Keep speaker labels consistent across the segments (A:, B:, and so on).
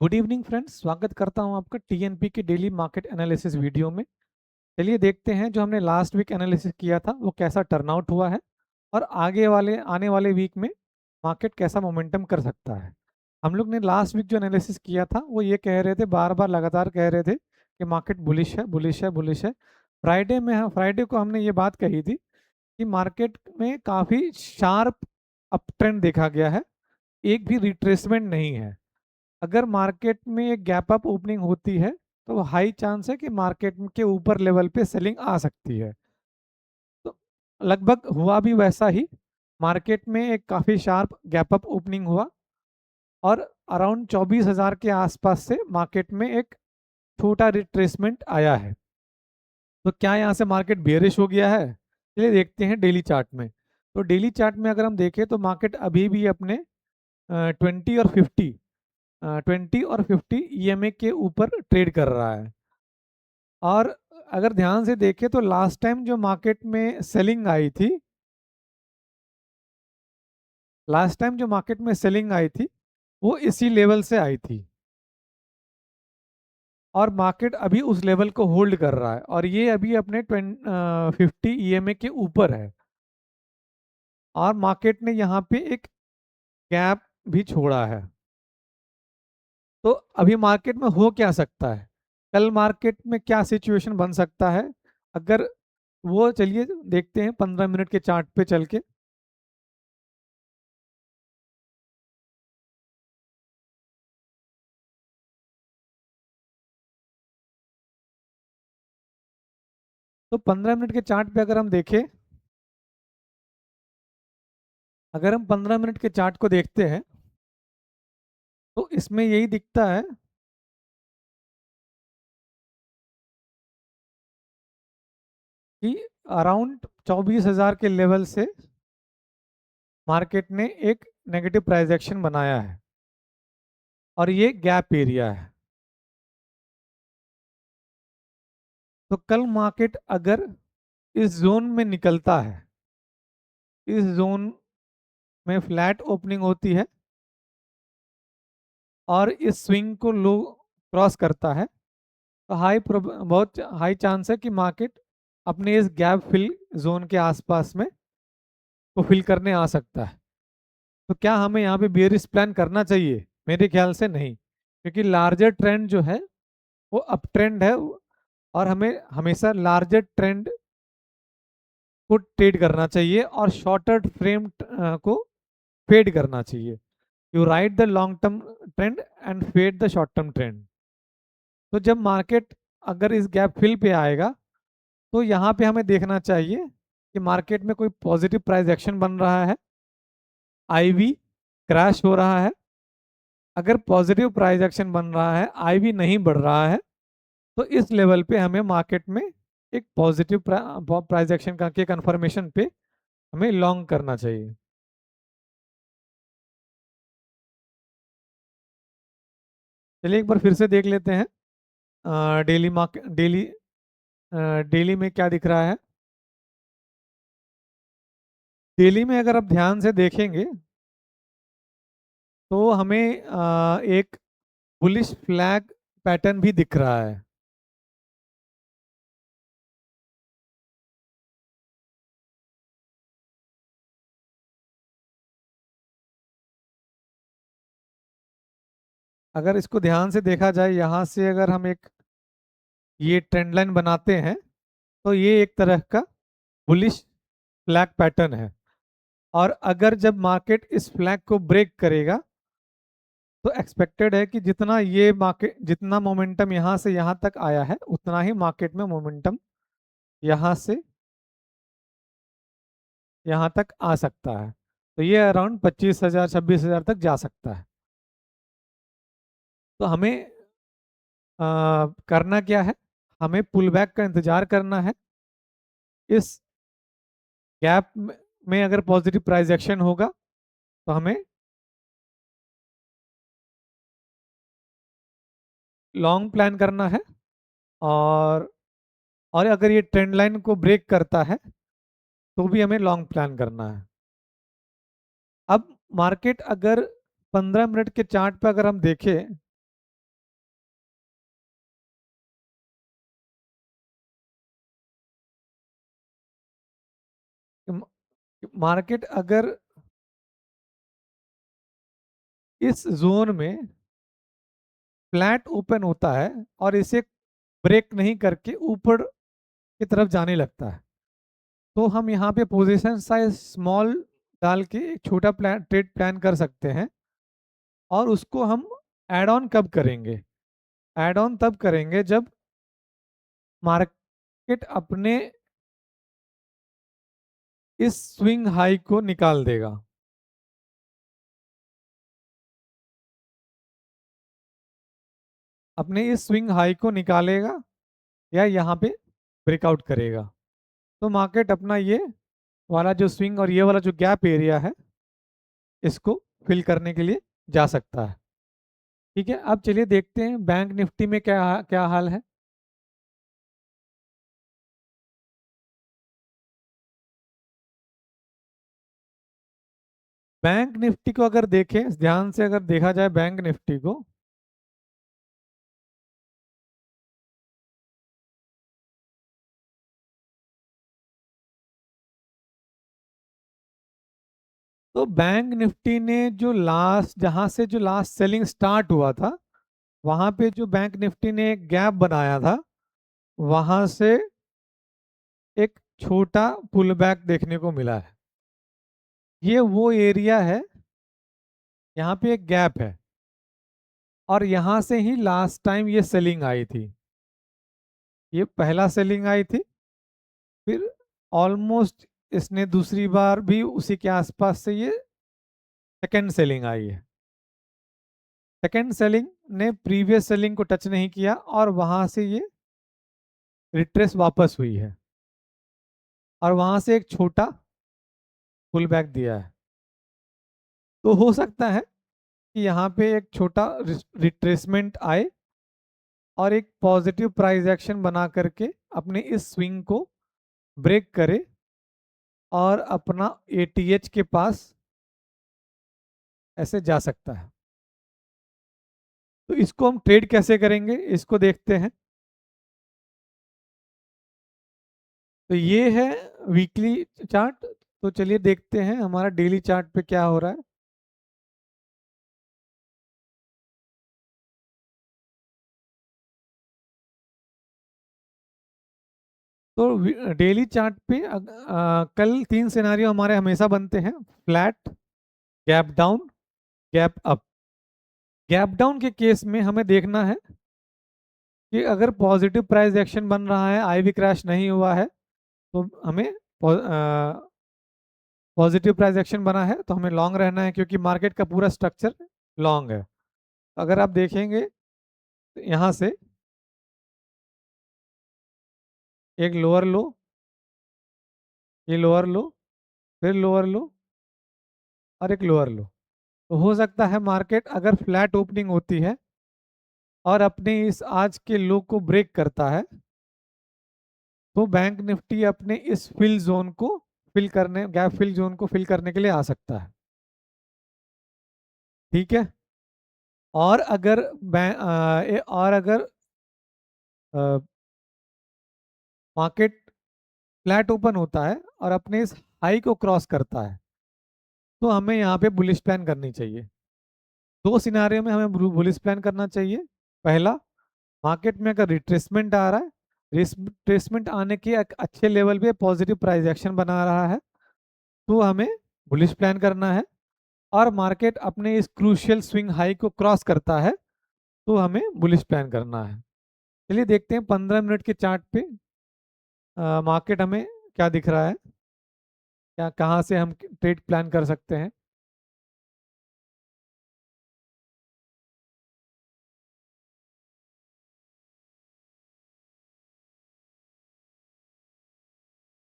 A: Good evening friends, स्वागत करता हूं आपका टीएनपी के डेली मार्केट एनालिसिस वीडियो में। चलिए देखते हैं जो हमने लास्ट वीक एनालिसिस किया था वो कैसा टर्नआउट हुआ है और आने वाले वीक में मार्केट कैसा मोमेंटम कर सकता है। हम लोग ने लास्ट वीक जो एनालिसिस किया था वो ये कह रहे थे, बार बार लगातार कह रहे थे कि मार्केट बुलिश है, बुलिश है, बुलिश है। फ्राइडे को हमने ये बात कही थी कि मार्केट में काफ़ी शार्प अप ट्रेंड देखा गया है, एक भी रिट्रेसमेंट नहीं है। अगर मार्केट में एक गैप अप ओपनिंग होती है तो हाई चांस है कि मार्केट के ऊपर लेवल पे सेलिंग आ सकती है। तो लगभग हुआ भी वैसा ही। मार्केट में एक काफ़ी शार्प गैप अप ओपनिंग हुआ और अराउंड 24,000 के आसपास से मार्केट में एक छोटा रिट्रेसमेंट आया है। तो क्या यहाँ से मार्केट बेयरिश हो गया है? चलिए देखते हैं डेली चार्ट में। तो डेली चार्ट में अगर हम देखें तो मार्केट अभी भी अपने 20 और 50 ईएमए के ऊपर ट्रेड कर रहा है। और अगर ध्यान से देखें तो लास्ट टाइम जो मार्केट में सेलिंग आई थी, वो इसी लेवल से आई थी और मार्केट अभी उस लेवल को होल्ड कर रहा है और ये अभी अपने 50 ईएमए के ऊपर है और मार्केट ने यहाँ पे एक गैप भी छोड़ा है। तो अभी मार्केट में हो क्या सकता है, कल मार्केट में क्या सिचुएशन बन सकता है? अगर वो चलिए देखते हैं 15 मिनट के चार्ट पे चल के। तो 15 मिनट के चार्ट पे अगर हम 15 मिनट के चार्ट को देखते हैं तो इसमें यही दिखता है कि अराउंड 24,000 के लेवल से मार्केट ने एक नेगेटिव प्राइस एक्शन बनाया है और ये गैप एरिया है। तो कल मार्केट अगर इस जोन में निकलता है, इस जोन में फ्लैट ओपनिंग होती है और इस स्विंग को लो क्रॉस करता है तो बहुत हाई चांस है कि मार्केट अपने इस गैप फिल जोन के आसपास में को फिल करने आ सकता है। तो क्या हमें यहाँ पे बियरिश प्लान करना चाहिए? मेरे ख्याल से नहीं, क्योंकि लार्जर ट्रेंड जो है वो अप ट्रेंड है और हमें हमेशा लार्जर ट्रेंड को ट्रेड करना चाहिए और शॉर्टर फ्रेम को फेड करना चाहिए। You ride the long term trend and fade the short term trend. तो जब मार्केट अगर इस गैप फिल पे आएगा तो यहाँ पे हमें देखना चाहिए कि मार्केट में कोई पॉजिटिव प्राइस एक्शन बन रहा है, आईवी क्रैश हो रहा है। अगर पॉजिटिव प्राइस एक्शन बन रहा है, आईवी नहीं बढ़ रहा है, तो इस लेवल पे हमें मार्केट में एक पॉजिटिव प्राइस एक्शन का के कंफर्मेशन पे हमें लॉन्ग करना चाहिए। चलिए एक बार फिर से देख लेते हैं डेली मार्केट डेली में क्या दिख रहा है। डेली में अगर आप ध्यान से देखेंगे तो हमें एक बुलिश फ्लैग पैटर्न भी दिख रहा है। अगर इसको ध्यान से देखा जाए, यहाँ से अगर हम एक ये ट्रेंड लाइन बनाते हैं तो ये एक तरह का बुलिश फ्लैग पैटर्न है और अगर जब मार्केट इस फ्लैग को ब्रेक करेगा तो एक्सपेक्टेड है कि जितना मोमेंटम यहाँ से यहाँ तक आया है उतना ही मार्केट में मोमेंटम यहाँ से यहाँ तक आ सकता है। तो ये अराउंड 25,000 26,000 तक जा सकता है। तो हमें करना क्या है, हमें पुल बैक का इंतजार करना है। इस गैप में अगर पॉजिटिव प्राइस एक्शन होगा तो हमें लॉन्ग प्लान करना है और अगर ये ट्रेंड लाइन को ब्रेक करता है तो भी हमें लॉन्ग प्लान करना है। अब मार्केट अगर 15 मिनट के चार्ट पे अगर हम देखें मार्केट अगर इस जोन में फ्लैट ओपन होता है और इसे ब्रेक नहीं करके ऊपर की तरफ जाने लगता है, तो हम यहाँ पे पोजीशन साइज स्मॉल डाल के एक छोटा प्लान ट्रेड प्लान कर सकते हैं। और उसको हम ऐड ऑन कब करेंगे? ऐड ऑन तब करेंगे जब मार्केट अपने इस स्विंग हाई को निकाल देगा। अपने इस स्विंग हाई को निकालेगा या यहाँ पे ब्रेकआउट करेगा, तो मार्केट अपना ये वाला जो स्विंग और ये वाला जो गैप एरिया है इसको फिल करने के लिए जा सकता है। ठीक है, अब चलिए देखते हैं बैंक निफ्टी में क्या क्या हाल है। बैंक निफ्टी को अगर देखें ध्यान से, अगर देखा जाए बैंक निफ्टी को, तो बैंक निफ्टी ने जो लास्ट, जहां से जो लास्ट सेलिंग स्टार्ट हुआ था, वहां पे जो बैंक निफ्टी ने एक गैप बनाया था, वहां से एक छोटा पुल बैक देखने को मिला है। ये वो एरिया है, यहाँ पे एक गैप है और यहाँ से ही लास्ट टाइम ये सेलिंग आई थी। ये पहला सेलिंग आई थी, फिर ऑलमोस्ट इसने दूसरी बार भी उसी के आसपास से ये सेकेंड सेलिंग आई है। सेकेंड सेलिंग ने प्रीवियस सेलिंग को टच नहीं किया और वहां से ये रिट्रेस वापस हुई है और वहां से एक छोटा पुल बैक दिया है। तो हो सकता है कि यहाँ पे एक छोटा रिट्रेसमेंट आए और एक पॉजिटिव प्राइस एक्शन बना करके अपने इस स्विंग को ब्रेक करे और अपना एटीएच के पास ऐसे जा सकता है। तो इसको हम ट्रेड कैसे करेंगे इसको देखते हैं। तो ये है वीकली चार्ट। तो चलिए देखते हैं हमारा डेली चार्ट पे क्या हो रहा है। तो डेली चार्ट पे कल तीन सिनारियो हमारे हमेशा बनते हैं: flat, gap down, gap up. Gap down के केस में हमें देखना है कि अगर पॉजिटिव प्राइस एक्शन बन रहा है, आईवी क्रैश नहीं हुआ है, तो हमें पॉजिटिव प्राइस एक्शन बना है तो हमें लॉन्ग रहना है, क्योंकि मार्केट का पूरा स्ट्रक्चर लॉन्ग है। अगर आप देखेंगे तो यहाँ से एक लोअर लो, ये लोअर लो, फिर लोअर लो और एक लोअर लो, तो हो सकता है मार्केट अगर फ्लैट ओपनिंग होती है और अपने इस आज के लो को ब्रेक करता है, तो बैंक निफ्टी अपने इस फिल जोन को फिल करने, गैप फिल जोन को फिल करने के लिए आ सकता है। ठीक है। और अगर और अगर मार्केट फ्लैट ओपन होता है और अपने इस हाई को क्रॉस करता है, तो हमें यहाँ पे बुलिश प्लान करनी चाहिए। दो सिनारियों में हमें बुलिश प्लान करना चाहिए। पहला, मार्केट में अगर रिट्रेसमेंट आ रहा है, रिट्रेसमेंट आने के एक अच्छे लेवल पे पॉजिटिव प्राइस एक्शन बना रहा है, तो हमें बुलिश प्लान करना है। और मार्केट अपने इस क्रूशियल स्विंग हाई को क्रॉस करता है, तो हमें बुलिश प्लान करना है। चलिए देखते हैं 15 मिनट के चार्ट पे मार्केट हमें क्या दिख रहा है, क्या कहाँ से हम ट्रेड प्लान कर सकते हैं।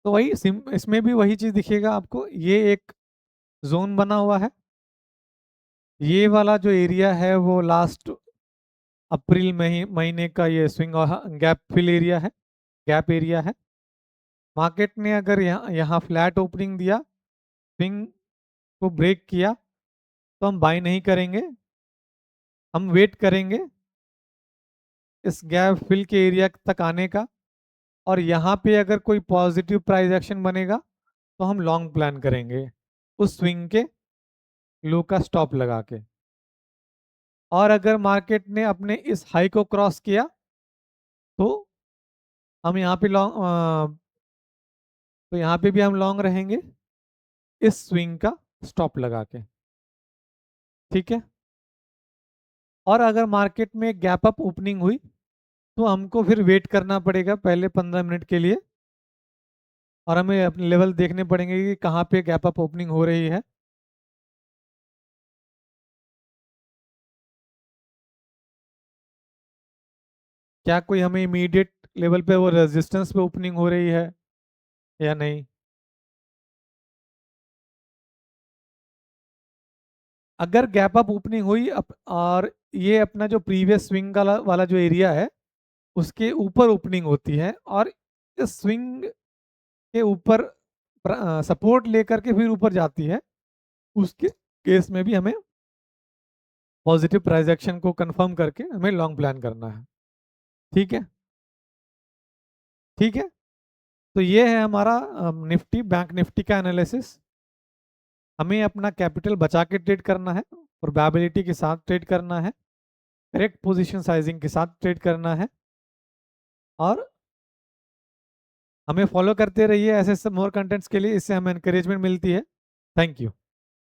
A: तो वही इसमें भी वही चीज़ दिखेगा आपको। ये एक जोन बना हुआ है, ये वाला जो एरिया है वो लास्ट अप्रैल महीने का ये स्विंग गैप फिल एरिया है, गैप एरिया है। मार्केट ने अगर यहाँ फ्लैट ओपनिंग दिया, स्विंग को ब्रेक किया, तो हम बाई नहीं करेंगे, हम वेट करेंगे इस गैप फिल के एरिया तक आने का। और यहाँ पे अगर कोई पॉजिटिव प्राइस एक्शन बनेगा, तो हम लॉन्ग प्लान करेंगे उस स्विंग के लो का स्टॉप लगा के। और अगर मार्केट ने अपने इस हाई को क्रॉस किया तो हम यहाँ पे लॉन्ग, तो यहाँ पे भी हम लॉन्ग रहेंगे इस स्विंग का स्टॉप लगा के। ठीक है। और अगर मार्केट में गैप अप ओपनिंग हुई तो हमको फिर वेट करना पड़ेगा पहले 15 मिनट के लिए, और हमें अपने लेवल देखने पड़ेंगे कि कहाँ पे गैप अप ओपनिंग हो रही है। क्या कोई हमें इमीडिएट लेवल पे वो रेजिस्टेंस पे ओपनिंग हो रही है या नहीं। अगर गैप अप ओपनिंग हुई और ये अपना जो प्रीवियस स्विंग वाला जो एरिया है उसके ऊपर ओपनिंग होती है और इस स्विंग के ऊपर सपोर्ट लेकर के फिर ऊपर जाती है, उसके केस में भी हमें पॉजिटिव प्राइस एक्शन को कंफर्म करके हमें लॉन्ग प्लान करना है। ठीक है। ठीक है। तो ये है हमारा निफ्टी बैंक निफ्टी का एनालिसिस। हमें अपना कैपिटल बचा के ट्रेड करना है, प्रोबेबिलिटी के साथ ट्रेड करना है, करेक्ट पोजीशन साइजिंग के साथ ट्रेड करना है, और हमें फॉलो करते रहिए ऐसे मोर कंटेंट्स के लिए, इससे हमें एनकरेजमेंट मिलती है। Thank you.